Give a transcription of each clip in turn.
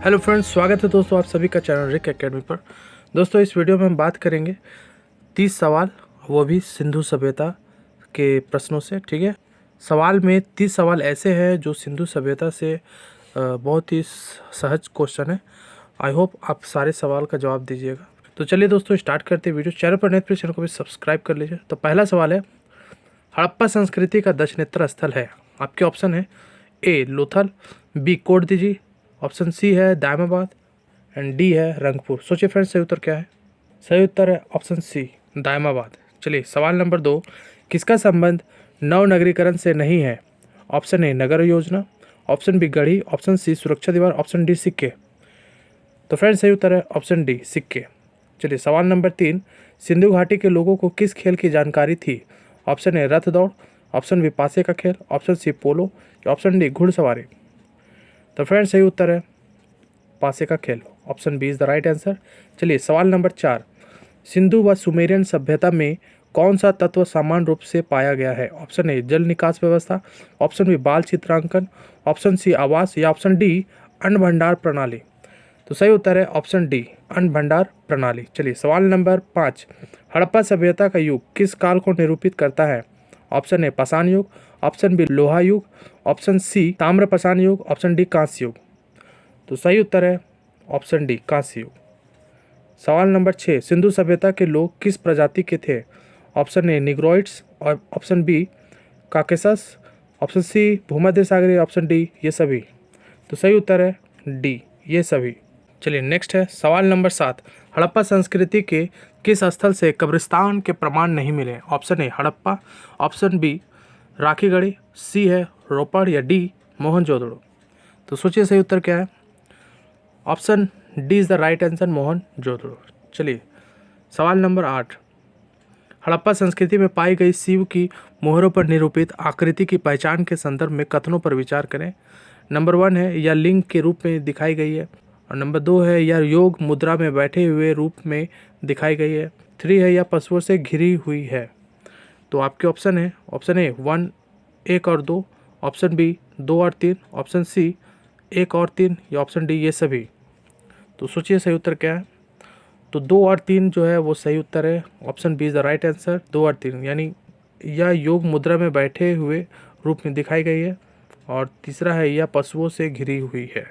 Hello friends, स्वागत है दोस्तों आप सभी का चैनल रिक एकेडमी पर। दोस्तों इस वीडियो में हम बात करेंगे 30 सवाल, वो भी सिंधु सभ्यता के प्रश्नों से। ठीक है, सवाल में 30 सवाल ऐसे हैं जो सिंधु सभ्यता से बहुत ही सहज क्वेश्चन है। आई होप आप सारे सवाल का जवाब दीजिएगा। तो चलिए दोस्तों स्टार्ट करते हैं वीडियो। चैनल पर नए तो चैनल को भी सब्सक्राइब कर लीजिए। तो पहला सवाल है, हड़प्पा संस्कृति का दक्षिणेतर स्थल है। आपके ऑप्शन है A Lothal, B Kotdiji, option C है दायमाबाद एंड डी है रंगपुर। सोचिए फ्रेंड्स, सही उत्तर क्या है? सही उत्तर है ऑप्शन सी दायमाबाद। चलिए सवाल नंबर 2, किसका संबंध नवनगरीकरण से नहीं है? ऑप्शन ए नगर योजना, ऑप्शन बी गढ़ी, ऑप्शन सी सुरक्षा दीवार, ऑप्शन डी सिक्के। तो फ्रेंड्स सही उत्तर है ऑप्शन डी सिक्के। चलिए सवाल नंबर 3, सिंधु घाटी के लोगों को किस खेल की जानकारी थी? ऑप्शन ए रथ दौड़, ऑप्शन बी पासे का खेल, option C polo, option D घुड़सवारी। तो फ्रेंड्स सही उत्तर है पासे का खेल, option B is the right answer. चलिए सवाल नंबर 4, सिंधु व सुमेरियन सभ्यता में कौन सा तत्व समान रूप से पाया गया है? ऑप्शन ए जल निकास व्यवस्था, ऑप्शन बी बाल चित्रांकन, ऑप्शन सी आवास या ऑप्शन डी अन्न भंडार प्रणाली। तो सही उत्तर है ऑप्शन डी अन्न भंडार प्रणाली। चलिए सवाल नंबर 5, हड़प्पा सभ्यता का युग किस काल को निरूपित करता है? ऑप्शन ए पाषाण युग, ऑप्शन बी लोहा युग, ऑप्शन सी ताम्र पाषाण युग, ऑप्शन डी कांस्य युग। तो सही उत्तर है ऑप्शन डी कांस्य युग। सवाल नंबर 6, सिंधु सभ्यता के लोग किस प्रजाति के थे? ऑप्शन ए निग्रोइड्स, और option B Caucasus, option C भूमध्य सागरीय, ऑप्शन डी ये सभी। तो सही उत्तर है डी ये सभी। चलिए नेक्स्ट है सवाल नंबर 7, हड़प्पा संस्कृति के किस स्थल से कब्रिस्तान के प्रमाण नहीं मिले? Option A Harappa, option B Rakhigarhi, C है रोपड़ या डी मोहनजोदड़ो। तो सोचिए सही उत्तर क्या है? Option D is the right answer Mohenjodaro. चलिए सवाल नंबर 8, हड़प्पा संस्कृति में पाई गई शिव की मोहरों पर निरूपित आकृति की पहचान के संदर्भ में कथनों पर विचार करें। नंबर 1 है यह लिंग के रूप में दिखाई गई है, और नंबर 2 है यह योग मुद्रा में बैठे हुए रूप में दिखाई गई है, 3 है यह पशुओं से घिरी हुई है। तो आपके ऑप्शन है ऑप्शन ए 1, 1 और 2, ऑप्शन बी 2 और 3, ऑप्शन सी 1 और 3 या ऑप्शन डी ये सभी। तो सोचिए सही उत्तर क्या है? तो 2 और 3 जो है वो सही उत्तर है, option B is the right answer. 2 और 3 यानी यह योग मुद्रा में बैठे हुए रूप में दिखाई गई है, और तीसरा है यह पशुओं से घिरी हुई है।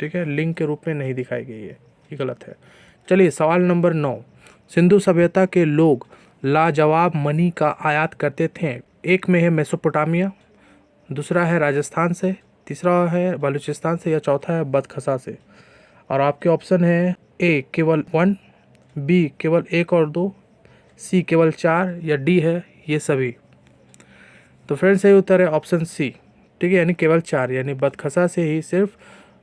ठीक है, लिंग के रूप में नहीं दिखाई गई है, ये गलत है। चलिए सवाल नंबर 9, सिंधु सभ्यता के लोग लाजवाब मणि का आयात करते थे। एक में है मेसोपोटामिया, दूसरा है राजस्थान से, तीसरा है बलूचिस्तान से या चौथा है बदखसा से। और आपके ऑप्शन है ए केवल 1, बी केवल 1 और 2, सी केवल 4 या डी है ये सभी। तो फ्रेंड्स सही उत्तर है ऑप्शन सी। ठीक है, यानी केवल 4, यानी बदखसा से ही सिर्फ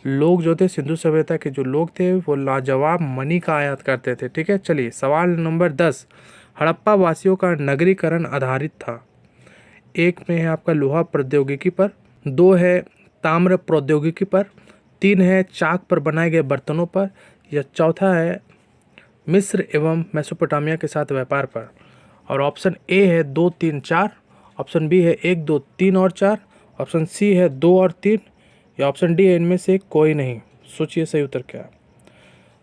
लोग जो थे, सिंधु सभ्यता के जो लोग थे वो लाजवाब मणि का आयात करते थे। ठीक है, चलिए सवाल नंबर 10, हड़प्पा वासियों का नगरीकरण आधारित था। एक में है आपका लोहा प्रौद्योगिकी पर, 2 है ताम्र प्रौद्योगिकी पर, 3 है चाक पर बनाए गए बर्तनों पर, या चौथा है मिस्र एवं मेसोपोटामिया के साथ व्यापार पर। और ऑप्शन ए है 2, 3, 4, ऑप्शन बी है 1, 2, 3 और 4, ऑप्शन सी है 2 और 3 या ऑप्शन डी है इनमें से कोई नहीं। सोचिए सही उत्तर क्या है?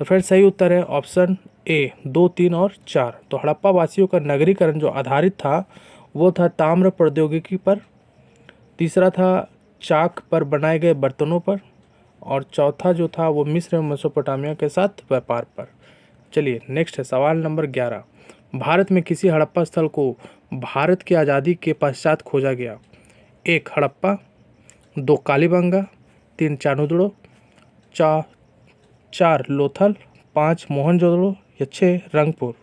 तो फ्रेंड्स सही उत्तर है ऑप्शन ए 2, 3 और 4। तो हड़प्पा वासियों का नगरीकरण जो आधारित था वो था ताम्र प्रौद्योगिकी पर, तीसरा था चाक पर बनाए गए बर्तनों पर, और चौथा जो था वो मिस्र एवं मेसोपोटामिया के साथ व्यापार पर। चलिए नेक्स्ट है सवाल नंबर 11, भारत में किसी हड़प्पा स्थल को भारत की आज़ादी के पश्चात खोजा गया? 1 हड़प्पा, 2 कालीबंगा, 3 चानुदड़ो, 4 लोथल, 5 मोहनजोदड़ो या 6 रंगपुर।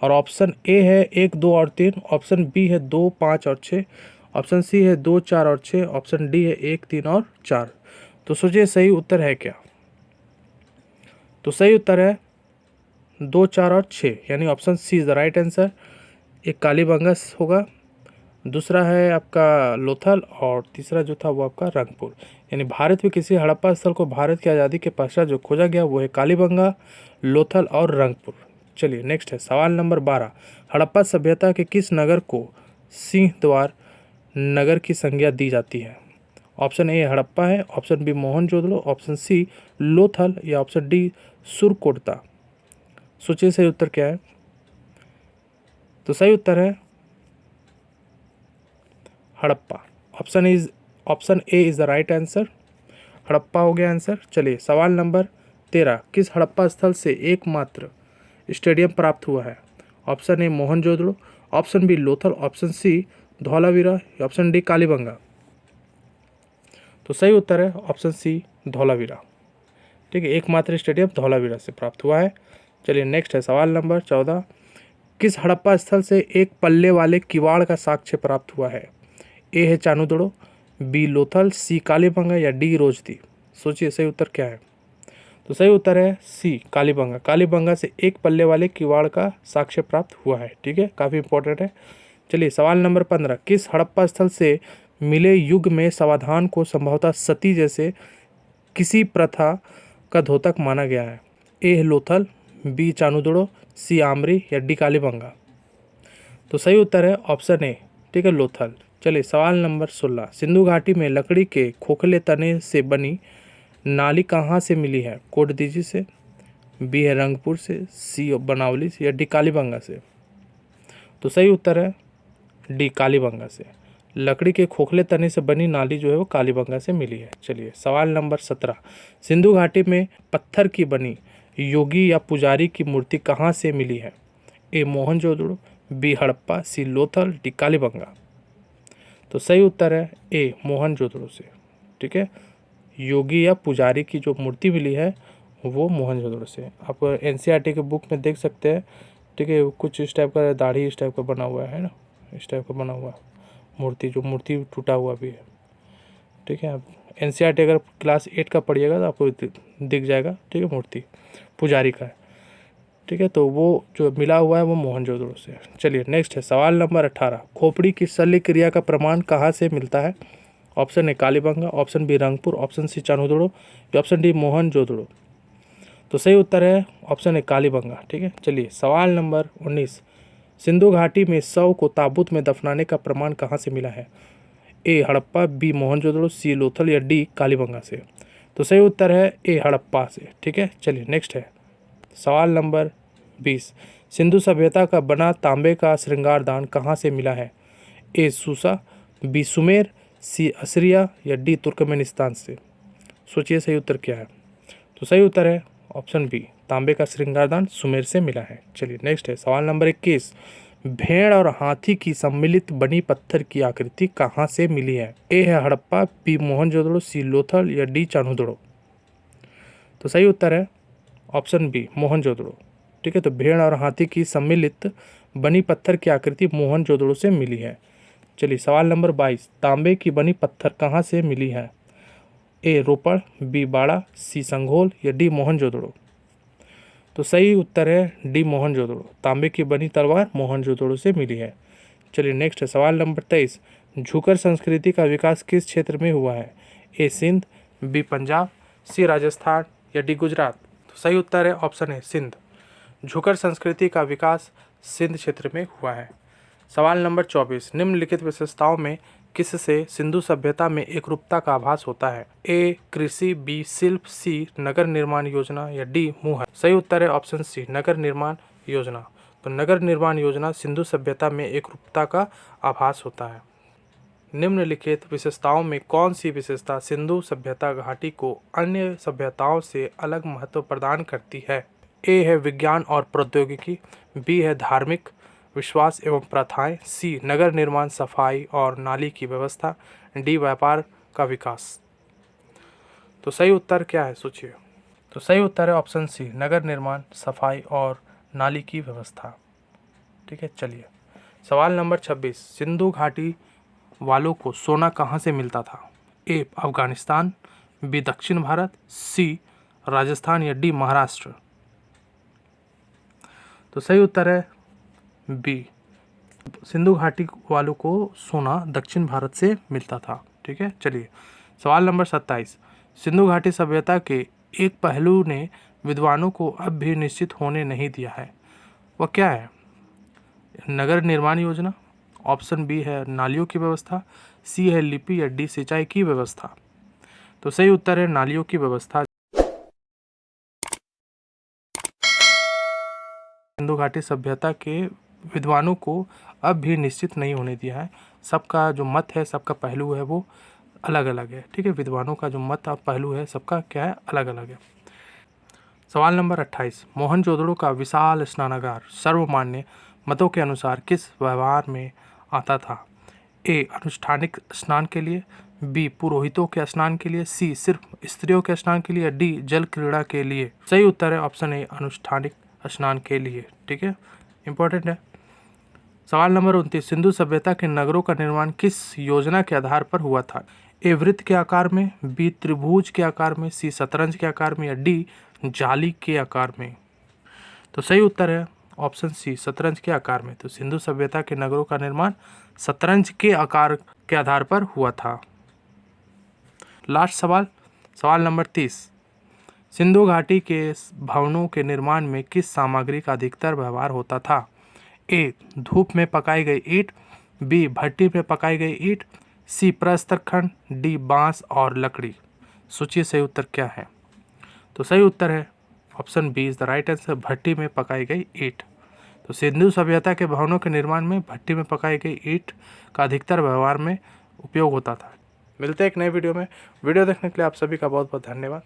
और ऑप्शन ए है 1, 2 और 3, ऑप्शन बी है 2, 5 और 6, ऑप्शन सी है 2, 4 और 6, ऑप्शन डी है 1, 3 और 4। तो सोचिए सही उत्तर है क्या? तो सही उत्तर है 2, 4 और 6, यानी option C is the right answer. एक कालीबंगस होगा, दूसरा है आपका लोथल, और तीसरा जो था वो आपका रंगपुर। यानी भारत में किसी हड़प्पा स्थल को भारत की आज़ादी के पश्चात जो खोजा गया वो है कालीबंगा, लोथल और रंगपुर। चलिए नेक्स्ट है सवाल नंबर 12, हड़प्पा सभ्यता के किस नगर को सिंह द्वार नगर की संज्ञा दी जाती है? ऑप्शन ए हड़प्पा है, option B Mohenjodaro, option C Lothal या ऑप्शन डी सुरकोटता। सोचिए सही उत्तर क्या है। तो सही उत्तर है Harappa. Option A is the right answer. Harappa हो गया आंसर। चलिए सवाल नंबर 13, किस हड़प्पा स्थल से एकमात्र स्टेडियम प्राप्त हुआ है? Option A Mohenjodaro, option B Lothal, option C Dholavira या ऑप्शन डी कालीबंगा। तो सही उत्तर है ऑप्शन सी धौलावीरा। ठीक है, एकमात्र स्टेडियम धौलावीरा से प्राप्त हुआ है। चलिए नेक्स्ट है सवाल नंबर 14, किस हड़प्पा स्थल से एक पल्ले वाले किवाड़ का साक्ष्य प्राप्त हुआ है? ए है चानुदड़ो, बी लोथल, सी कालीबंगा या डी रोजदी। सोचिए सही उत्तर क्या है। तो सही उत्तर है सी कालीबंगा। कालीबंगा से एक पल्ले वाले किवाड़ का साक्ष्य प्राप्त हुआ है। ठीक है, काफ़ी इंपॉर्टेंट है। चलिए सवाल नंबर 15, किस हड़प्पा स्थल से मिले युग में समाधान को संभवतः सती जैसे किसी प्रथा का द्योतक माना गया है? ए है लोथल, बी चानुदड़ो, सी आमरी या डी कालीबंगा। तो सही उत्तर है ऑप्शन ए, ठीक है, लोथल। चलिए सवाल नंबर 16, सिंधु घाटी में लकड़ी के खोखले तने से बनी नाली कहाँ से मिली है? कोटदीजी से, बी है रंगपुर से, सी बनावली से या डी कालीबंगा से। तो सही उत्तर है डी कालीबंगा से। लकड़ी के खोखले तने से बनी नाली जो है वो कालीबंगा से मिली है। चलिए सवाल नंबर 17, सिंधु घाटी में पत्थर की बनी योगी या पुजारी की मूर्ति कहाँ से मिली है? ए मोहनजोदड़ो, बी हड़प्पा, सी लोथल, डी कालीबंगा। तो सही उत्तर है ए मोहनजोदड़ो से। ठीक है, योगी या पुजारी की जो मूर्ति मिली है वो मोहनजोदड़ो से। आप एनसीईआरटी के बुक में देख सकते हैं। ठीक है, कुछ इस टाइप का दाढ़ी इस टाइप का बना हुआ है ना, इस टाइप का बना हुआ मूर्ति, जो मूर्ति टूटा हुआ भी है। ठीक है, आप एनसीईआरटी अगर क्लास 8 का पढ़िएगा तो आपको दिख जाएगा। ठीक है, मूर्ति पुजारी का है। ठीक है, तो वो जो मिला हुआ है वो मोहनजोदड़ो से है। चलिए नेक्स्ट है सवाल नंबर 18, खोपड़ी की शल्य क्रिया का प्रमाण कहाँ से मिलता है? Option A Kalibangan, option B Rangpur, option C Chanhudaro या ऑप्शन डी मोहनजोदड़ो। तो सही उत्तर है ऑप्शन ए कालीबंगा। ठीक है, चलिए सवाल नंबर 19, सिंधु घाटी में शव को ताबूत में दफनाने का प्रमाण कहाँ से मिला है? ए हड़प्पा, बी मोहनजोदड़ो, सी लोथल या डी कालीबंगा से। तो सही उत्तर है ए हड़प्पा से। ठीक है, चलिए नेक्स्ट है सवाल नंबर 20, सिंधु सभ्यता का बना तांबे का श्रृंगारदान कहाँ से मिला है? ए सूसा, बी सुमेर, सी असरिया या डी तुर्कमेनिस्तान से। सोचिए सही उत्तर क्या है। तो सही उत्तर है ऑप्शन बी, तांबे का श्रृंगारदान सुमेर से मिला है। चलिए नेक्स्ट है सवाल नंबर 21, भेड़ और हाथी की सम्मिलित बनी पत्थर की आकृति कहाँ से मिली है? ए है हड़प्पा, बी मोहनजोदड़ो, सी लोथल या डी चानुदड़ो। तो सही उत्तर है ऑप्शन बी मोहनजोदड़ो। ठीक है, तो भेड़ और हाथी की सम्मिलित बनी पत्थर की आकृति मोहनजोदड़ो से मिली है। चलिए सवाल नंबर 22, तांबे की बनी पत्थर कहाँ से मिली है? ए रोपड़, बी बाड़ा, सी संघोल या डी मोहनजोदड़ो। तो सही उत्तर है डी मोहनजोदड़ो। तांबे की बनी तलवार मोहनजोदड़ो से मिली है। चलिए नेक्स्ट है सवाल नंबर 23, झुकर संस्कृति का विकास किस क्षेत्र में हुआ है? ए सिंध, बी पंजाब, सी राजस्थान या डी गुजरात। तो सही उत्तर है ऑप्शन है सिंध। झुकर संस्कृति का विकास सिंध क्षेत्र में हुआ है। सवाल नंबर 24, निम्नलिखित विशेषताओं में किससे सिंधु सभ्यता में एकरूपता का आभास होता है? ए कृषि, बी शिल्प, सी नगर निर्माण योजना या डी मुहर। सही उत्तर है ऑप्शन सी नगर निर्माण योजना। तो नगर निर्माण योजना सिंधु सभ्यता में एकरूपता का आभास होता है। निम्नलिखित विशेषताओं में कौन सी विशेषता सिंधु सभ्यता घाटी को अन्य सभ्यताओं से अलग महत्व प्रदान करती है? ए है विज्ञान और प्रौद्योगिकी, बी है धार्मिक विश्वास एवं प्रथाएं, सी नगर निर्माण, सफाई और नाली की व्यवस्था, डी व्यापार का विकास। तो सही उत्तर क्या है सोचिए। तो सही उत्तर है ऑप्शन सी नगर निर्माण, सफाई और नाली की व्यवस्था। ठीक है, चलिए सवाल नंबर 26, सिंधु घाटी वालों को सोना कहाँ से मिलता था? ए अफगानिस्तान, बी दक्षिण भारत, सी राजस्थान या डी महाराष्ट्र। तो सही उत्तर है बी, सिंधु घाटी वालों को सोना दक्षिण भारत से मिलता था। ठीक है, चलिए सवाल नंबर 27, सिंधु घाटी सभ्यता के एक पहलू ने विद्वानों को अब भी निश्चित होने नहीं दिया है, वह क्या है? नगर निर्माण योजना, ऑप्शन बी है नालियों की व्यवस्था, सी है लिपि या डी सिंचाई की व्यवस्था। तो सही उत्तर है नालियों की व्यवस्था। सिंधु घाटी सभ्यता के विद्वानों को अब भी निश्चित नहीं होने दिया है। सबका जो मत है, सबका पहलू है वो अलग अलग है। ठीक है, विद्वानों का जो मत और पहलू है सबका क्या है, अलग अलग है। सवाल नंबर 28, मोहनजोदड़ो का विशाल स्नानागार सर्वमान्य मतों के अनुसार किस व्यवहार में आता था? ए अनुष्ठानिक स्नान के लिए, बी पुरोहितों के स्नान के लिए, सी सिर्फ स्त्रियों के स्नान के लिए, डी जल क्रीड़ा के लिए। सही उत्तर है ऑप्शन ए अनुष्ठानिक स्नान के लिए। ठीक है, इंपॉर्टेंट है। सवाल नंबर 29, सिंधु सभ्यता के नगरों का निर्माण किस योजना के आधार पर हुआ था? ए वृत्त के आकार में, बी त्रिभुज के आकार में, सी शतरंज के आकार में या डी जाली के आकार में। तो सही उत्तर है ऑप्शन सी शतरंज के आकार में। तो सिंधु सभ्यता के नगरों का निर्माण शतरंज के आकार के आधार पर हुआ था। लास्ट सवाल, सवाल नंबर 30, सिंधु घाटी के भवनों के निर्माण में किस सामग्री का अधिकतर व्यवहार होता था? ए धूप में पकाई गई ईंट, बी भट्टी में पकाई गई ईंट, सी प्रस्तर खंड, डी बांस और लकड़ी। सोचिए सही उत्तर क्या है। तो सही उत्तर है option B is the right answer, भट्टी में पकाई गई ईंट। तो सिंधु सभ्यता के भवनों के निर्माण में भट्टी में पकाई गई ईंट का अधिकतर व्यवहार में उपयोग होता था। मिलते हैं एक नए वीडियो में। वीडियो देखने के लिए आप सभी का बहुत बहुत धन्यवाद।